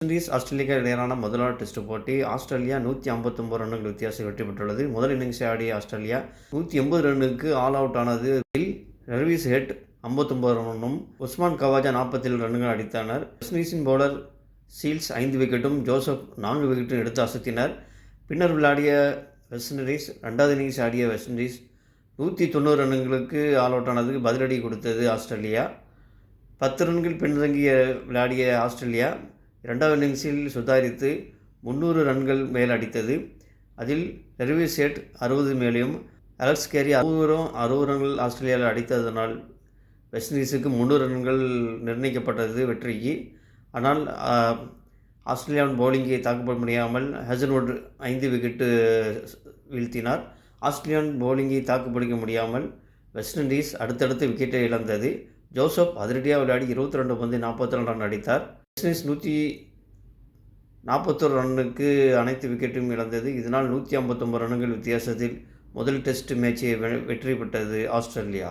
Indies Australia இடையிலான முதலாவது test போட்டி ஆஸ்திரேலியா 159 ரன்கள் வித்தியாசம் வெற்றி பெற்றுள்ளது. முதல் இன்னிங்ஸை ஆடிய ஆஸ்திரேலியா 180 ரன்னுக்கு ஆல் அவுட் ஆனது. ரவீஸ் ஹெட் 59 ரன்னும் உஸ்மான் கவாஜா 47 ரன்கள் அடித்தனர். வெஸ்ட் இண்டீஸின் பவுலர் சீல்ஸ் 5 விக்கெட்டும் ஜோசப் 4 விக்கெட்டும் எடுத்து அசத்தினர். பின்னர் விளையாடிய வெஸ்ட் இண்டீஸ் இரண்டாவது இன்னிங்ஸ் ஆடிய வெஸ்ட் இண்டீஸ் 190 ரன்களுக்கு ஆல் அவுட் ஆனதுக்கு பதிலடி கொடுத்தது ஆஸ்திரேலியா. 10 ரன்கள் பின்தங்கிய விளையாடிய ஆஸ்திரேலியா இரண்டாவது இன்னிங்ஸில் சுதாரித்து 300 ரன்கள் மேல் அடித்தது. அதில் ரவீஸ் ஹெட் 60 மேலும் அலெக்ஸ் கேரி 60 ரன்கள் ஆஸ்திரேலியாவில் அடித்ததனால் வெஸ்ட் இண்டீஸுக்கு 300 ரன்கள் நிர்ணயிக்கப்பட்டது வெற்றிக்கு. ஆனால் ஆஸ்திரேலியாவின் பவுலிங்கை தாக்குப்பிட முடியாமல் ஹேசல்வுட் 5 விக்கெட்டு வீழ்த்தினார். ஆஸ்திரேலியாவின் பவுலிங்கை தாக்குப்பிடிக்க முடியாமல் வெஸ்ட் இண்டீஸ் அடுத்தடுத்து விக்கெட்டை இழந்தது. ஜோசப் அதிரடியாக விளையாடி 22 பந்தில் 42 ரன் அடித்தார். வெஸ்ட் இண்டீஸ் 141 ரன்னுக்கு அனைத்து விக்கெட்டும் இழந்தது. இதனால் 159 ரன்கள் வித்தியாசத்தில் முதல் டெஸ்ட் மேட்சை வெற்றி பெற்றது ஆஸ்திரேலியா.